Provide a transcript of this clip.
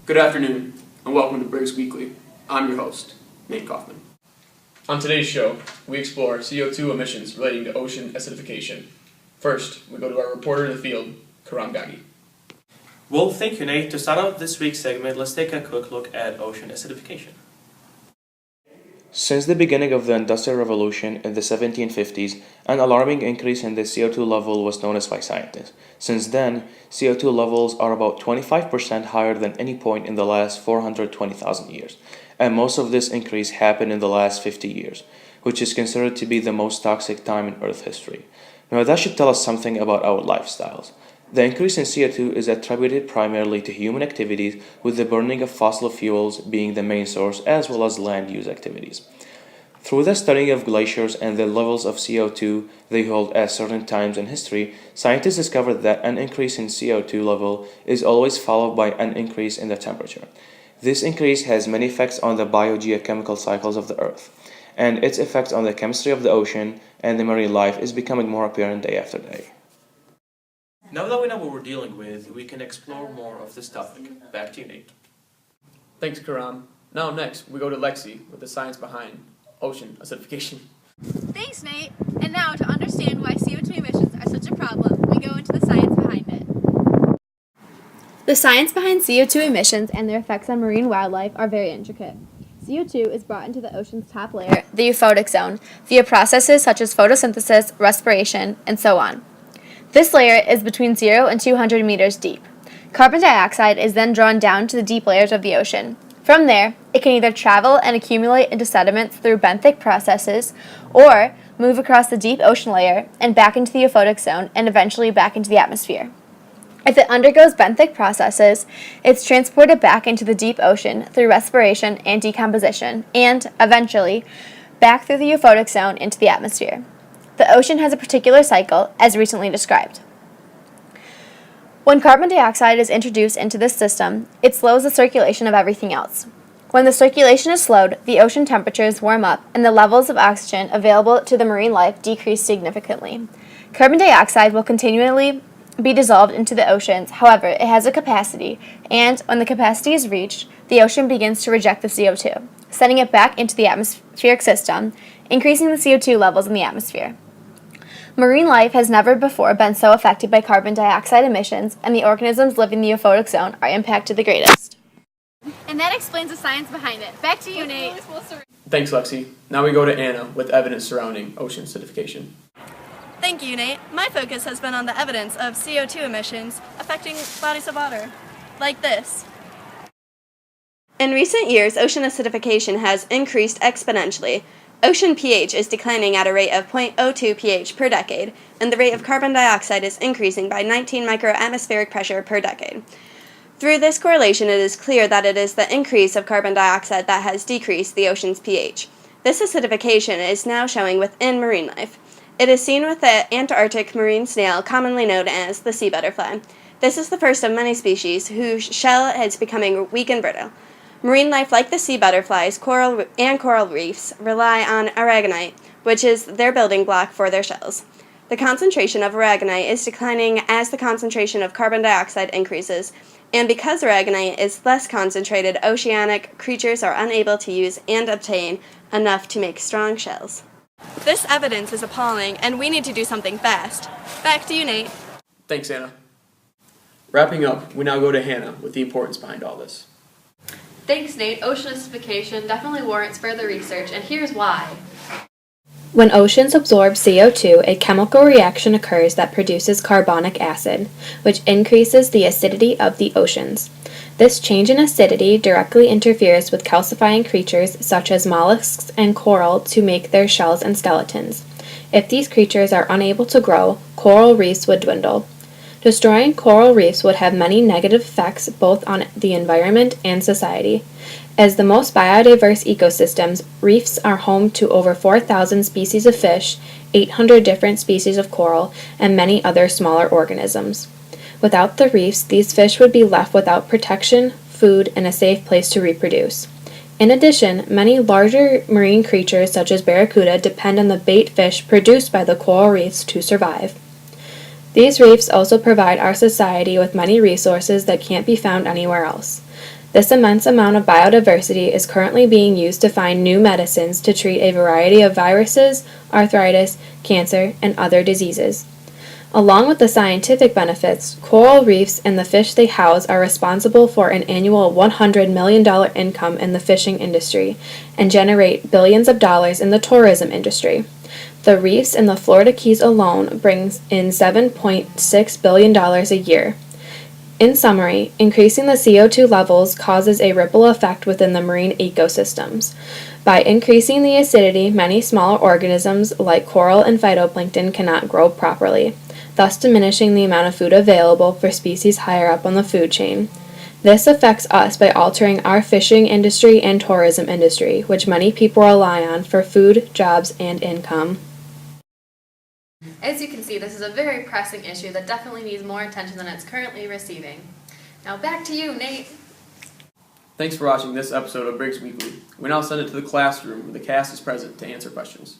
Good afternoon, and welcome to Briggs Weekly. I'm your host, Nate Kaufman. On today's show, we explore CO2 emissions relating to ocean acidification. First, we go to our reporter in the field, Karam Gagi. Well, thank you, Nate. To start out this week's segment, let's take a quick look at ocean acidification. Since the beginning of the Industrial Revolution in the 1750s, an alarming increase in the CO2 level was noticed by scientists. Since then, CO2 levels are about 25% higher than any point in the last 420,000 years, and most of this increase happened in the last 50 years, which is considered to be the most toxic time in Earth history. Now that should tell us something about our lifestyles. The increase in CO2 is attributed primarily to human activities, with the burning of fossil fuels being the main source, as well as land use activities. Through the study of glaciers and the levels of CO2 they hold at certain times in history, scientists discovered that an increase in CO2 level is always followed by an increase in the temperature. This increase has many effects on the biogeochemical cycles of the Earth, and its effects on the chemistry of the ocean and the marine life is becoming more apparent day after day. Now that we know what we're dealing with, we can explore more of this topic. Back to you, Nate. Thanks, Karam. Now next, we go to Lexi with the science behind ocean acidification. Thanks, Nate. And now, to understand why CO2 emissions are such a problem, we go into the science behind it. The science behind CO2 emissions and their effects on marine wildlife are very intricate. CO2 is brought into the ocean's top layer, the euphotic zone, via processes such as photosynthesis, respiration, and so on. This layer is between 0 and 200 meters deep. Carbon dioxide is then drawn down to the deep layers of the ocean. From there, it can either travel and accumulate into sediments through benthic processes, or move across the deep ocean layer and back into the euphotic zone and eventually back into the atmosphere. If it undergoes benthic processes, it's transported back into the deep ocean through respiration and decomposition, and, eventually, back through the euphotic zone into the atmosphere. The ocean has a particular cycle, as recently described. When carbon dioxide is introduced into this system, it slows the circulation of everything else. When the circulation is slowed, the ocean temperatures warm up and the levels of oxygen available to the marine life decrease significantly. Carbon dioxide will continually be dissolved into the oceans. However, it has a capacity, and when the capacity is reached, the ocean begins to reject the CO2, sending it back into the atmospheric system, increasing the CO2 levels in the atmosphere. Marine life has never before been so affected by carbon dioxide emissions, and the organisms living in the euphotic zone are impacted the greatest. And that explains the science behind it. Back to you, Nate. Thanks, Lexi. Now we go to Anna with evidence surrounding ocean acidification. Thank you, Nate. My focus has been on the evidence of CO2 emissions affecting bodies of water, like this. In recent years, ocean acidification has increased exponentially. Ocean pH is declining at a rate of 0.02 pH per decade, and the rate of carbon dioxide is increasing by 19 microatmospheric pressure per decade. Through this correlation, it is clear that it is the increase of carbon dioxide that has decreased the ocean's pH. This acidification is now showing within marine life. It is seen with the Antarctic marine snail, commonly known as the sea butterfly. This is the first of many species whose shell is becoming weak and brittle. Marine life like the sea butterflies, coral reefs rely on aragonite, which is their building block for their shells. The concentration of aragonite is declining as the concentration of carbon dioxide increases, and because aragonite is less concentrated, oceanic creatures are unable to use and obtain enough to make strong shells. This evidence is appalling, and we need to do something fast. Back to you, Nate. Thanks, Anna. Wrapping up, we now go to Hannah with the importance behind all this. Thanks, Nate. Ocean acidification definitely warrants further research, and here's why. When oceans absorb CO2, a chemical reaction occurs that produces carbonic acid, which increases the acidity of the oceans. This change in acidity directly interferes with calcifying creatures such as mollusks and coral to make their shells and skeletons. If these creatures are unable to grow, coral reefs would dwindle. Destroying coral reefs would have many negative effects both on the environment and society. As the most biodiverse ecosystems, reefs are home to over 4,000 species of fish, 800 different species of coral, and many other smaller organisms. Without the reefs, these fish would be left without protection, food, and a safe place to reproduce. In addition, many larger marine creatures such as barracuda depend on the bait fish produced by the coral reefs to survive. These reefs also provide our society with many resources that can't be found anywhere else. This immense amount of biodiversity is currently being used to find new medicines to treat a variety of viruses, arthritis, cancer, and other diseases. Along with the scientific benefits, coral reefs and the fish they house are responsible for an annual $100 million income in the fishing industry and generate billions of dollars in the tourism industry. The reefs in the Florida Keys alone brings in $7.6 billion a year. In summary, increasing the CO2 levels causes a ripple effect within the marine ecosystems. By increasing the acidity, many smaller organisms like coral and phytoplankton cannot grow properly, thus diminishing the amount of food available for species higher up on the food chain. This affects us by altering our fishing industry and tourism industry, which many people rely on for food, jobs, and income. As you can see, this is a very pressing issue that definitely needs more attention than it's currently receiving. Now back to you, Nate. Thanks for watching this episode of Breaks Weekly. We now send it to the classroom where the cast is present to answer questions.